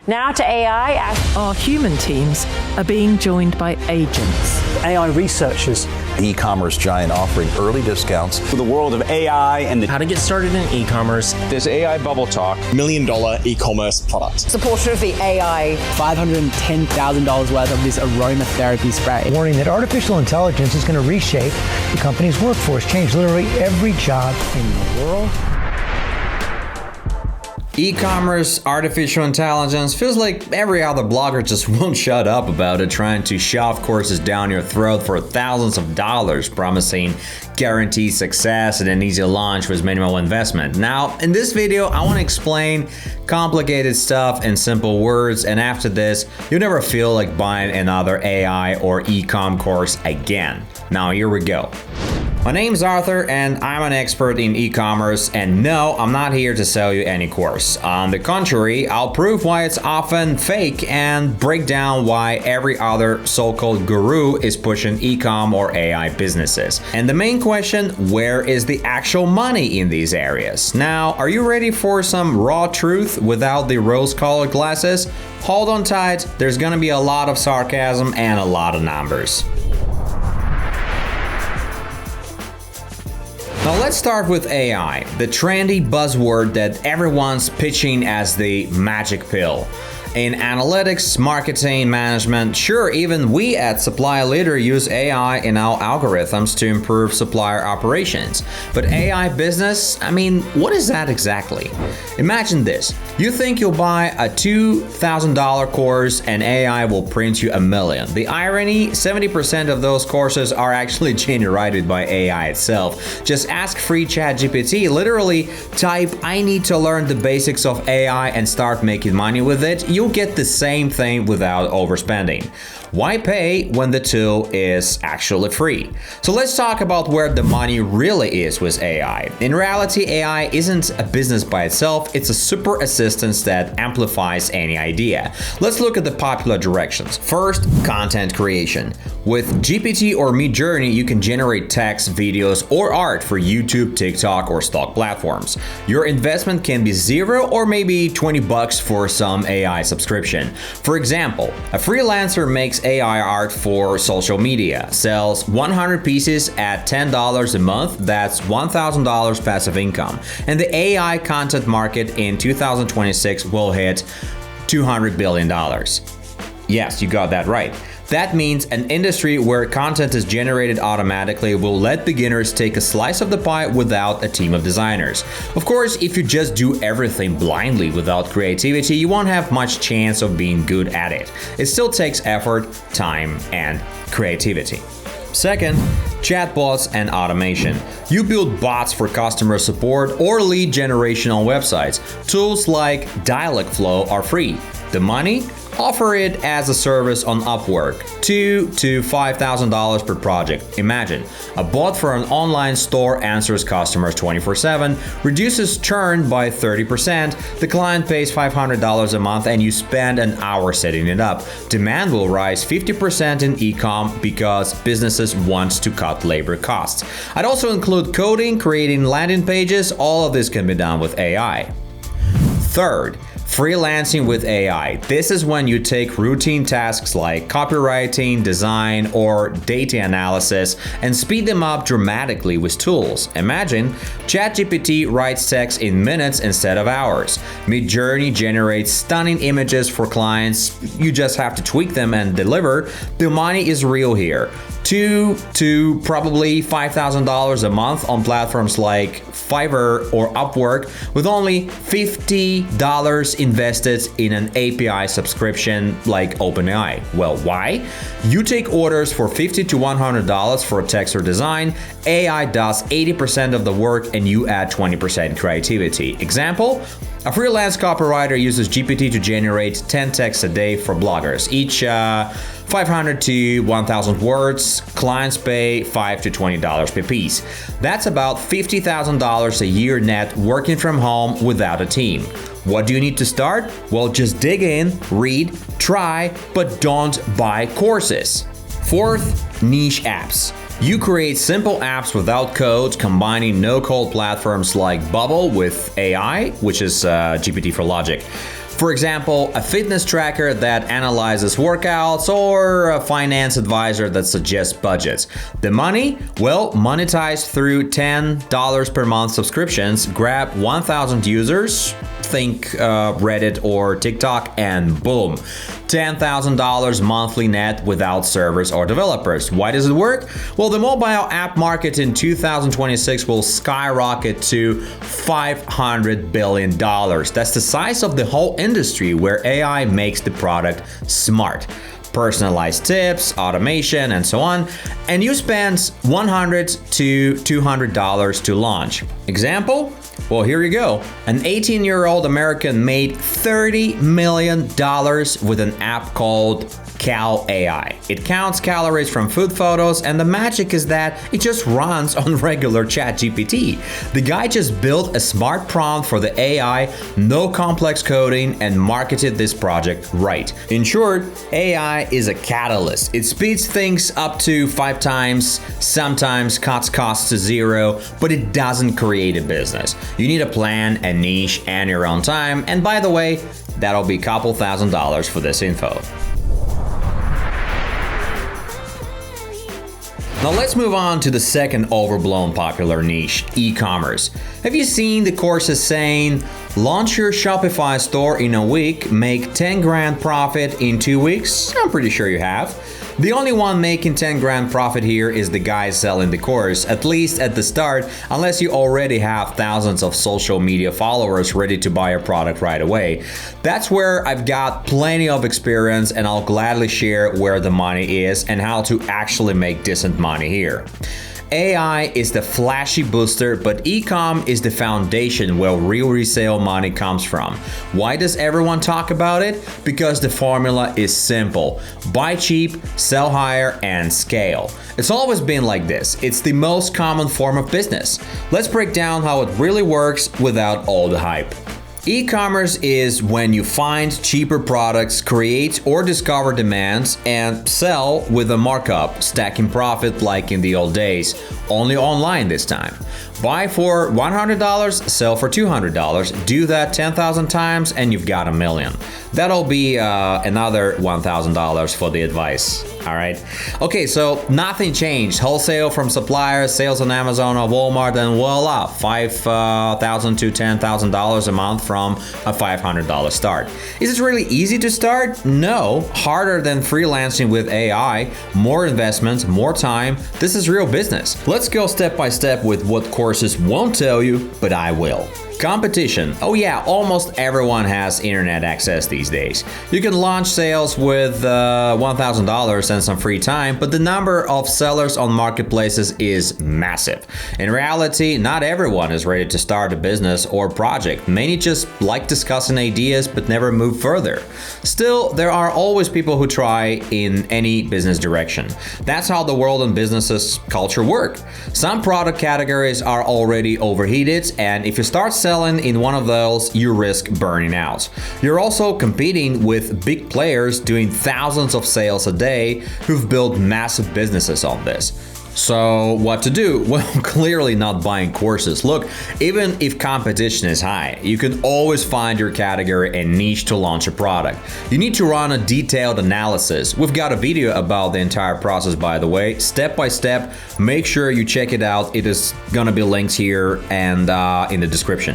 Now to AI. Our human teams are being joined by agents. AI researchers. E-commerce giant offering early discounts. For the world of AI and how to get started in e-commerce. There's AI bubble talk. $1 million e-commerce product. Supporter of the AI. $510,000 worth of this aromatherapy spray. Warning that artificial intelligence is going to reshape the company's workforce, change literally every job in the world. E-commerce, artificial intelligence, feels like every other blogger just won't shut up about it, trying to shove courses down your throat for thousands of dollars, promising guaranteed success and an easy launch with minimal investment. Now, in this video, I want to explain complicated stuff in simple words, and after this, you'll never feel like buying another AI or e-com course again. Now, here we go. My name's Arthur and I'm an expert in e-commerce, and no, I'm not here to sell you any course. On the contrary, I'll prove why it's often fake and break down why every other so-called guru is pushing e-com or AI businesses. And the main question, where is the actual money in these areas? Now, are you ready for some raw truth without the rose-colored glasses? Hold on tight, there's gonna be a lot of sarcasm and a lot of numbers. Now let's start with AI, the trendy buzzword that everyone's pitching as the magic pill. In analytics, marketing, management, sure, even we at Supply Leader use AI in our algorithms to improve supplier operations. But AI business, I mean, what is that exactly? Imagine this. You think you'll buy a $2,000 course and AI will print you $1 million. The irony, 70% of those courses are actually generated by AI itself. Just ask free ChatGPT, literally type, I need to learn the basics of AI and start making money with it. You'll get the same thing without overspending. Why pay when the tool is actually free? So let's talk about where the money really is with AI. In reality, AI isn't a business by itself, it's a super assistant that amplifies any idea. Let's look at the popular directions. First, content creation. With GPT or Midjourney, you can generate text, videos, or art for YouTube, TikTok, or stock platforms. Your investment can be $0 or maybe $20 for some AI subscription. For example, a freelancer makes AI art for social media, sells 100 pieces at $10 a month, that's $1,000 passive income. And the AI content market in 2026 will hit $200 billion. Yes, you got that right. That means an industry where content is generated automatically will let beginners take a slice of the pie without a team of designers. Of course, if you just do everything blindly without creativity, you won't have much chance of being good at it. It still takes effort, time, and creativity. Second, chatbots and automation. You build bots for customer support or lead generation on websites. Tools like Dialogflow are free. The money? Offer it as a service on Upwork, $2,000 to $5,000 per project. Imagine, a bot for an online store answers customers 24/7, reduces churn by 30%, the client pays $500 a month and you spend an hour setting it up. Demand will rise 50% in e-com because businesses want to cut labor costs. I'd also include coding, creating landing pages, all of this can be done with AI. Third, freelancing with AI. This is when you take routine tasks like copywriting, design, or data analysis and speed them up dramatically with tools. Imagine, ChatGPT writes text in minutes instead of hours. Midjourney generates stunning images for clients. You just have to tweak them and deliver. The money is real here. $2,000 to probably $5,000 a month on platforms like Fiverr or Upwork, with only $50 invested in an API subscription like OpenAI. Well, why? You take orders for $50 to $100 for text or design, AI does 80% of the work and you add 20% creativity. Example? A freelance copywriter uses GPT to generate 10 texts a day for bloggers, each 500 to 1,000 words. Clients pay $5 to $20 per piece. That's about $50,000 a year net working from home without a team. What do you need to start? Well, just dig in, read, try, but don't buy courses. Fourth, niche apps. You create simple apps without code, combining no-code platforms like Bubble with AI, which is GPT for Logic. For example, a fitness tracker that analyzes workouts or a finance advisor that suggests budgets. The money? Well, monetized through $10 per month subscriptions. Grab 1,000 users, think Reddit or TikTok, and boom, $10,000 monthly net without servers or developers. Why does it work? Well, the mobile app market in 2026 will skyrocket to $500 billion. That's the size of the whole industry where AI makes the product smart. Personalized tips, automation, and so on, and you spend $100 to $200 to launch. Example? Well, here you go. An 18-year-old American made $30 million with an app called Cal AI. It counts calories from food photos, and the magic is that it just runs on regular ChatGPT. The guy just built a smart prompt for the AI, no complex coding, and marketed this project right. In short, AI is a catalyst. It speeds things up to 5 times, sometimes cuts costs to 0, but it doesn't create a business. You need a plan, a niche, and your own time. And by the way, that'll be a couple $1,000s for this info. Now let's move on to the second overblown popular niche, e-commerce. Have you seen the courses saying, launch your Shopify store in a week, make 10 grand profit in 2 weeks? I'm pretty sure you have. The only one making 10 grand profit here is the guy selling the course, at least at the start, unless you already have thousands of social media followers ready to buy your product right away. That's where I've got plenty of experience, and I'll gladly share where the money is and how to actually make decent money here. AI is the flashy booster, but e-com is the foundation where real resale money comes from. Why does everyone talk about it? Because the formula is simple. Buy cheap, sell higher, and scale. It's always been like this. It's the most common form of business. Let's break down how it really works without all the hype. E-commerce is when you find cheaper products, create or discover demands, and sell with a markup, stacking profit like in the old days, only online this time. Buy for $100, sell for $200. Do that 10,000 times and you've got $1 million. That'll be another $1,000 for the advice. All right. Okay, so nothing changed. Wholesale from suppliers, sales on Amazon or Walmart, and voila, $5,000 to $10,000 a month from a $500 start. Is it really easy to start? No. Harder than freelancing with AI. More investments, more time. This is real business. Let's go step by step with what courses won't tell you, but I will. Competition. Oh yeah, almost everyone has internet access these days. You can launch sales with $1,000 and some free time, but the number of sellers on marketplaces is massive. In reality, not everyone is ready to start a business or project. Many just like discussing ideas but never move further. Still, there are always people who try in any business direction. That's how the world and businesses culture work. Some product categories are already overheated, and if you start selling in one of those, you risk burning out. You're also competing with big players doing thousands of sales a day who've built massive businesses on this. So what to do? Well, clearly not buying courses. Look, even if competition is high, you can always find your category and niche to launch a product. You need to run a detailed analysis. We've got a video about the entire process, by the way, step by step. Make sure you check it out. It is gonna be linked here and in the description.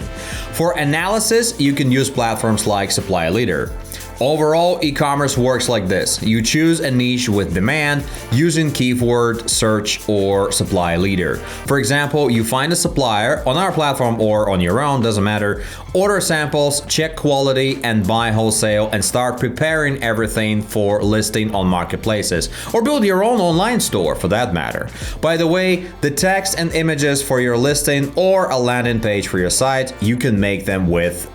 For analysis, you can use platforms like Supply Leader. Overall, e-commerce works like this. You choose a niche with demand using keyword search or supply leader. For example, you find a supplier on our platform or on your own, doesn't matter. Order samples, check quality, and buy wholesale and start preparing everything for listing on marketplaces. Or build your own online store for that matter. By the way, the text and images for your listing or a landing page for your site, you can make them with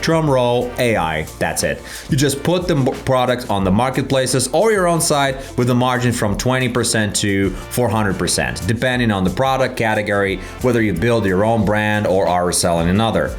drumroll, AI, that's it. You just put the product on the marketplaces or your own site with a margin from 20% to 400%, depending on the product category, whether you build your own brand or are selling another.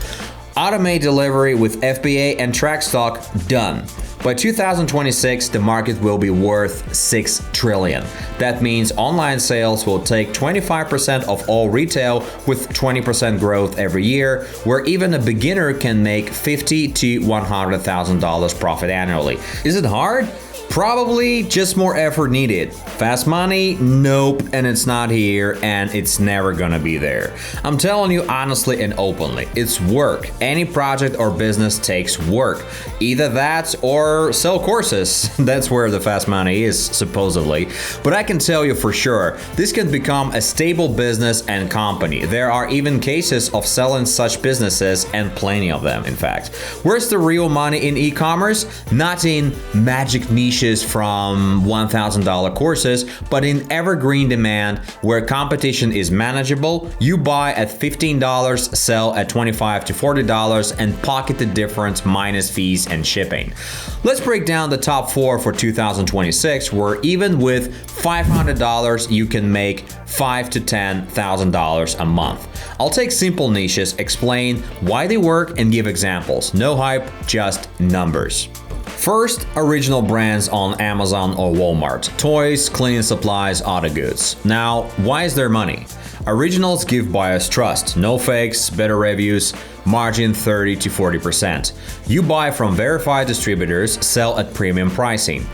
Automate delivery with FBA and track stock, done. By 2026, the market will be worth 6 trillion. That means online sales will take 25% of all retail with 20% growth every year, where even a beginner can make $50,000 to $100,000 profit annually. Is it hard? Probably, just more effort needed. Fast money? Nope, and it's not here, and it's never gonna be there. I'm telling you honestly and openly, it's work. Any project or business takes work. Either that or sell courses. That's where the fast money is, supposedly. But I can tell you for sure, this can become a stable business and company. There are even cases of selling such businesses, and plenty of them, in fact. Where's the real money in e-commerce? Not in magic niches from $1,000 courses, but in evergreen demand where competition is manageable. You buy at $15, sell at $25 to $40, and pocket the difference minus fees and shipping. Let's break down the top 4 for 2026, where even with $500 you can make $5,000 to $10,000 a month. I'll take simple niches, explain why they work, and give examples. No hype, just numbers. First, original brands on Amazon or Walmart. Toys, cleaning supplies, auto goods. Now, why is there money? Originals give buyers trust. No fakes, better reviews, margin 30 to 40%. You buy from verified distributors, sell at premium pricing.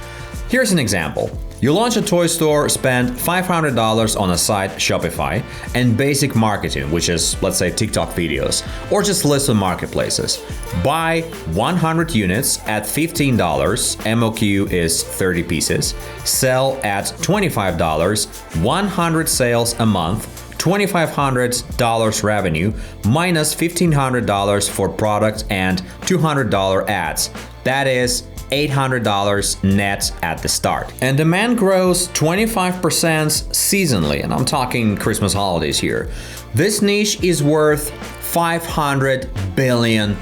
Here's an example. You launch a toy store, spend $500 on a site, Shopify, and basic marketing, which is, let's say, TikTok videos, or just list on marketplaces. Buy 100 units at $15, MOQ is 30 pieces, sell at $25, 100 sales a month, $2,500 revenue, minus $1,500 for product and $200 ads. That is $800 net at the start. And demand grows 25% seasonally, and I'm talking Christmas holidays here. This niche is worth $500 billion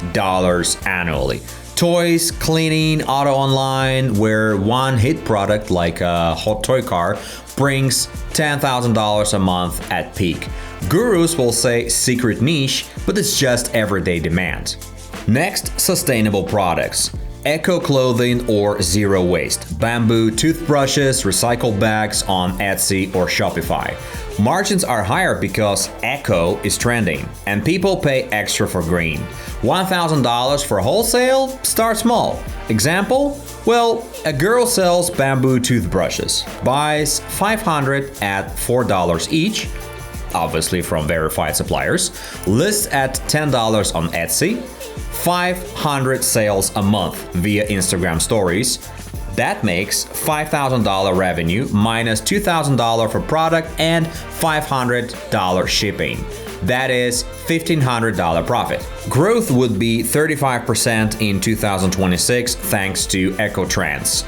annually. Toys, cleaning, auto online, where one hit product like a hot toy car brings $10,000 a month at peak. Gurus will say secret niche, but it's just everyday demand. Next, sustainable products. Eco clothing or zero waste. Bamboo toothbrushes, recycled bags on Etsy or Shopify. Margins are higher because eco is trending and people pay extra for green. $1,000 for wholesale? Start small. Example? Well, a girl sells bamboo toothbrushes, buys 500 at $4 each, obviously from verified suppliers, lists at $10 on Etsy, 500 sales a month via Instagram stories. That makes $5,000 revenue minus $2,000 for product and $500 shipping. That is $1,500 profit. Growth would be 35% in 2026 thanks to eco trends.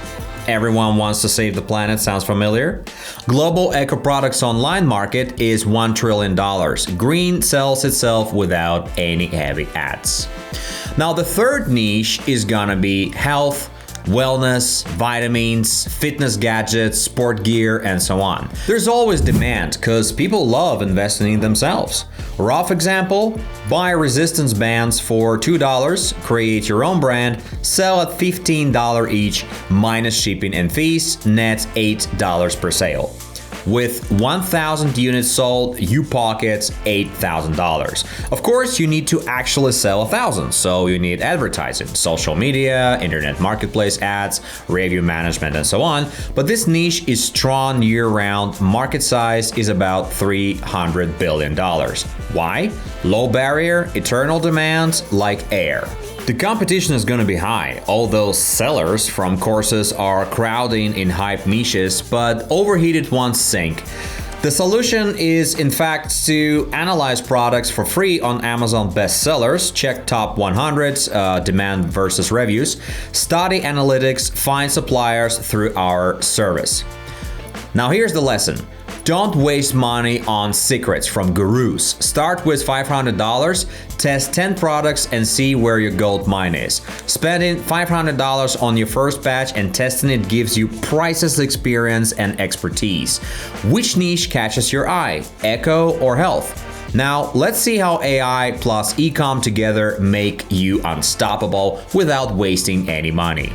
Everyone wants to save the planet, sounds familiar? Global eco products online market is $1 trillion. Green sells itself without any heavy ads. Now the third niche is gonna be health, wellness, vitamins, fitness gadgets, sport gear, and so on. There's always demand because people love investing in themselves. Rough example, buy resistance bands for $2, create your own brand, sell at $15 each, minus shipping and fees, net $8 per sale. With 1,000 units sold, you pocket $8,000. Of course, you need to actually sell 1,000, so you need advertising, social media, internet marketplace ads, review management, and so on. But this niche is strong year-round. Market size is about $300 billion. Why? Low barrier, eternal demand, like air. The competition is going to be high, although sellers from courses are crowding in hype niches, but overheated ones sink. The solution is, in fact, to analyze products for free on Amazon bestsellers, check top 100, demand versus reviews, study analytics, find suppliers through our service. Now here's the lesson. Don't waste money on secrets from gurus. Start with $500, test 10 products and see where your gold mine is. Spending $500 on your first batch and testing it gives you priceless experience and expertise. Which niche catches your eye, eco or health? Now, let's see how AI plus ecom together make you unstoppable without wasting any money.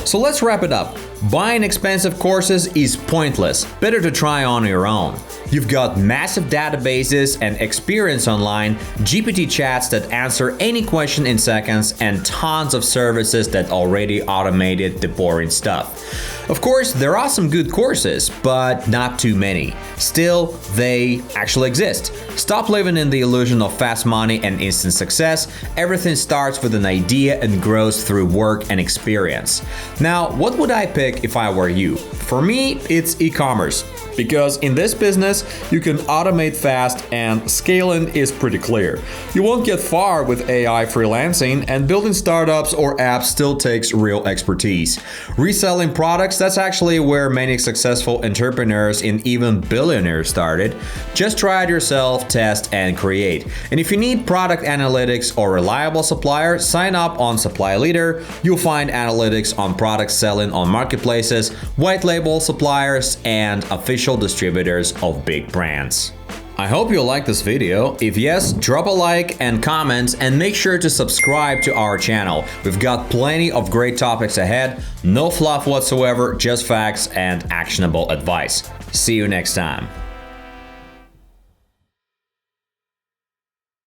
So let's wrap it up. Buying expensive courses is pointless. Better to try on your own. You've got massive databases and experience online, GPT chats that answer any question in seconds, and tons of services that already automated the boring stuff. Of course, there are some good courses, but not too many. Still, they actually exist. Stop living in the illusion of fast money and instant success. Everything starts with an idea and grows through work and experience. Now, what would I pick if I were you? For me, it's e-commerce. Because in this business, you can automate fast and scaling is pretty clear. You won't get far with AI freelancing, and building startups or apps still takes real expertise. Reselling products, that's actually where many successful entrepreneurs and even billionaires started. Just try it yourself, test, and create. And if you need product analytics or reliable supplier, sign up on Supply Leader. You'll find analytics on products selling on marketplaces, white label suppliers, and official distributors of big brands. I hope you liked this video. If yes, drop a like and comment, and make sure to subscribe to our channel. We've got plenty of great topics ahead. No fluff whatsoever, just facts and actionable advice. See you next time.